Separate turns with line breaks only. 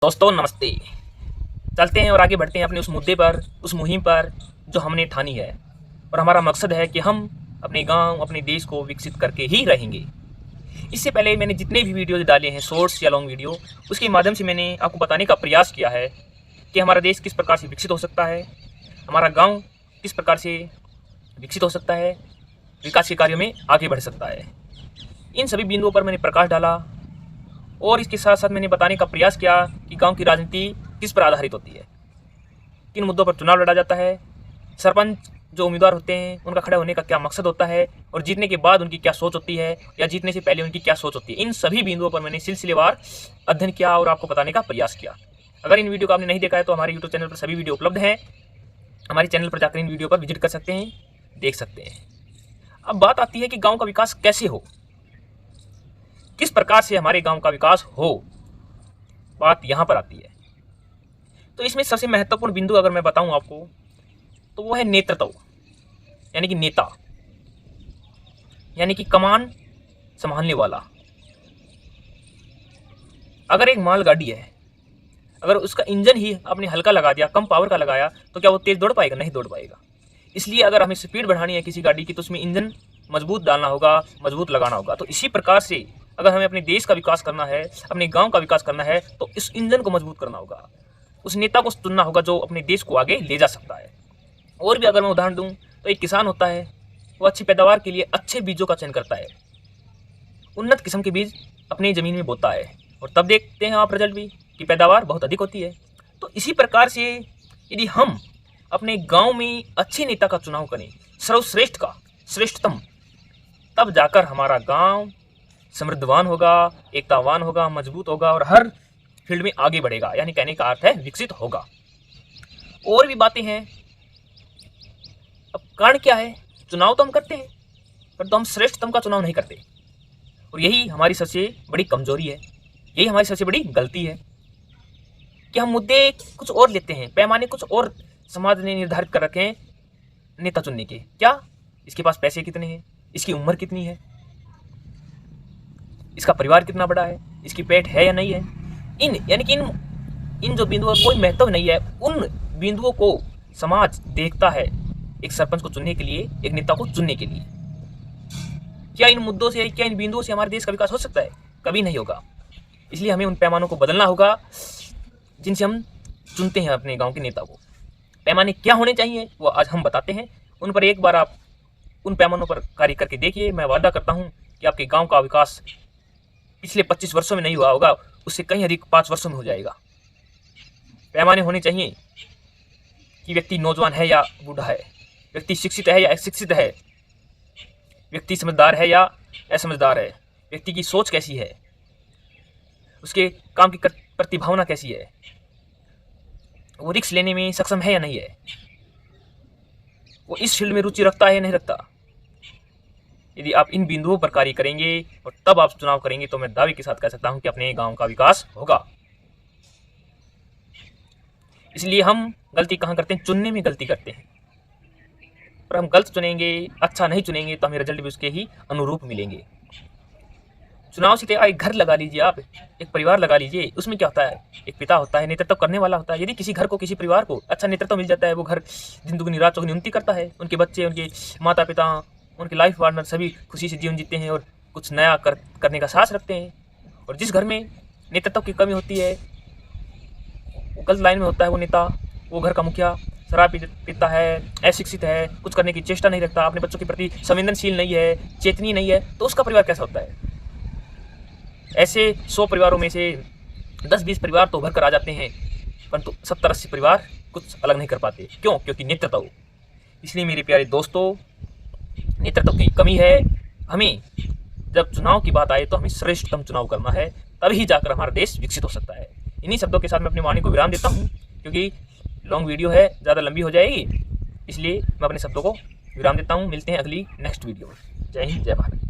दोस्तों नमस्ते। चलते हैं और आगे बढ़ते हैं अपने उस मुद्दे पर, उस मुहिम पर जो हमने ठानी है और हमारा मकसद है कि हम अपने गांव, अपने देश को विकसित करके ही रहेंगे। इससे पहले मैंने जितने भी वीडियोज डाले हैं, शॉर्ट्स या लॉन्ग वीडियो, उसके माध्यम से मैंने आपको बताने का प्रयास किया है कि हमारा देश किस प्रकार से विकसित हो सकता है, हमारा गाँव किस प्रकार से विकसित हो सकता है, विकास के कार्यों में आगे बढ़ सकता है। इन सभी बिंदुओं पर मैंने प्रकाश डाला और इसके साथ साथ मैंने बताने का प्रयास किया कि गांव की राजनीति किस पर आधारित होती है, किन मुद्दों पर चुनाव लड़ा जाता है, सरपंच जो उम्मीदवार होते हैं उनका खड़े होने का क्या मकसद होता है और जीतने के बाद उनकी क्या सोच होती है या जीतने से पहले उनकी क्या सोच होती है। इन सभी बिंदुओं पर मैंने सिलसिलेवार अध्ययन किया और आपको बताने का प्रयास किया। अगर इन वीडियो को आपने नहीं देखा है तो हमारे यूट्यूब चैनल पर सभी वीडियो उपलब्ध हैं। हमारे चैनल पर जाकर इन वीडियो पर विजिट कर सकते हैं, देख सकते हैं। अब बात आती है कि गाँव का विकास कैसे हो, किस प्रकार से हमारे गांव का विकास हो, बात यहां पर आती है। तो इसमें सबसे महत्वपूर्ण बिंदु अगर मैं बताऊं आपको तो वो है नेतृत्व, यानी कि नेता, यानी कि कमान संभालने वाला। अगर एक मालगाड़ी है, अगर उसका इंजन ही आपने हल्का लगा दिया, कम पावर का लगाया, तो क्या वो तेज दौड़ पाएगा? नहीं दौड़ पाएगा। इसलिए अगर हमें स्पीड बढ़ानी है किसी गाड़ी की तो उसमें इंजन मजबूत डालना होगा, मजबूत लगाना होगा। तो इसी प्रकार से अगर हमें अपने देश का विकास करना है, अपने गांव का विकास करना है, तो इस इंजन को मजबूत करना होगा, उस नेता को चुनना होगा जो अपने देश को आगे ले जा सकता है। और भी अगर मैं उदाहरण दूं तो एक किसान होता है, वो अच्छी पैदावार के लिए अच्छे बीजों का चयन करता है, उन्नत किस्म के बीज अपनी ज़मीन में बोता है और तब देखते हैं आप रिजल्ट भी कि पैदावार बहुत अधिक होती है। तो इसी प्रकार से यदि हम अपने गाँव में अच्छे नेता का चुनाव करें, सर्वश्रेष्ठ का, श्रेष्ठतम, तब जाकर हमारा गाँव समृद्धवान होगा, एकतावान होगा, मजबूत होगा और हर फील्ड में आगे बढ़ेगा, यानी कहने का अर्थ है विकसित होगा। और भी बातें हैं। अब कारण क्या है? चुनाव तो हम करते हैं परंतु हम श्रेष्ठतम का चुनाव नहीं करते और यही हमारी सबसे बड़ी कमजोरी है, यही हमारी सबसे बड़ी गलती है कि हम मुद्दे कुछ और लेते हैं, पैमाने कुछ और समाज ने निर्धारित कर रखे हैं नेता चुनने के। क्या? इसके पास पैसे कितने हैं, इसकी उम्र कितनी है, इसका परिवार कितना बड़ा है, इसकी पेट है या नहीं है। यानी कि इन जो बिंदुओं का कोई महत्व नहीं है, उन बिंदुओं को समाज देखता है एक सरपंच को चुनने के लिए, एक नेता को चुनने के लिए। क्या इन मुद्दों से, क्या इन बिंदुओं से हमारे देश का विकास हो सकता है? कभी नहीं होगा। इसलिए हमें उन पैमानों को बदलना होगा जिनसे हम चुनते हैं अपने गाँव के नेता को। पैमाने क्या होने चाहिए वो आज हम बताते हैं। उन पर एक बार आप उन पैमानों पर कार्य करके देखिए। मैं वादा करता हूँ कि आपके गाँव का विकास पिछले 25 वर्षों में नहीं हुआ होगा, उससे कहीं अधिक 5 वर्षों में हो जाएगा। पैमाने होने चाहिए कि व्यक्ति नौजवान है या बूढ़ा है, व्यक्ति शिक्षित है या अशिक्षित है, व्यक्ति समझदार है या असमझदार है, व्यक्ति की सोच कैसी है, उसके काम की प्रतिभावना कैसी है, वो रिस्क लेने में सक्षम है या नहीं है, वो इस फील्ड में रुचि रखता है या नहीं रखता। यदि आप इन बिंदुओं पर कार्य करेंगे और तब आप चुनाव करेंगे तो मैं दावे के साथ कह सकता हूं कि अपने गांव का विकास होगा। इसलिए हम गलती कहां करते हैं? चुनने में गलती करते हैं। पर हम गलत चुनेंगे, अच्छा नहीं चुनेंगे तो हमें रिजल्ट भी उसके ही अनुरूप मिलेंगे। चुनाव से एक घर लगा लीजिए, आप एक परिवार लगा लीजिए। उसमें क्या होता है? एक पिता होता है, नेतृत्व करने वाला होता है। यदि किसी घर को, किसी परिवार को अच्छा नेतृत्व मिल जाता है, वो घर दिन दुगनी रात चौगुनी उन्नति करता है। उनके बच्चे, उनके माता पिता, उनके लाइफ पार्टनर सभी खुशी से जीवन जीते हैं और कुछ नया करने का साहस रखते हैं। और जिस घर में नेतृत्व की कमी होती है, वो गलत लाइन में होता है वो नेता, वो घर का मुखिया शराब पीता है, अशिक्षित है, कुछ करने की चेष्टा नहीं रखता, अपने बच्चों के प्रति संवेदनशील नहीं है, चेतनी नहीं है, तो उसका परिवार कैसा होता है? ऐसे 100 परिवारों में से 10-20 परिवार तो उभर कर आ जाते हैं, परंतु 70-80 परिवार कुछ अलग नहीं कर पाते। क्यों? क्योंकि नेतृत्व। इसलिए मेरे प्यारे दोस्तों, नेतृत्व की कमी है। हमें जब चुनाव की बात आए तो हमें श्रेष्ठतम चुनाव करना है, तभी जाकर हमारा देश विकसित हो सकता है। इन्हीं शब्दों के साथ मैं अपनी वाणी को विराम देता हूँ, क्योंकि लॉन्ग वीडियो है, ज़्यादा लंबी हो जाएगी, इसलिए मैं अपने शब्दों को विराम देता हूँ। मिलते हैं अगली नेक्स्ट वीडियो में। जय हिंद, जय भारत।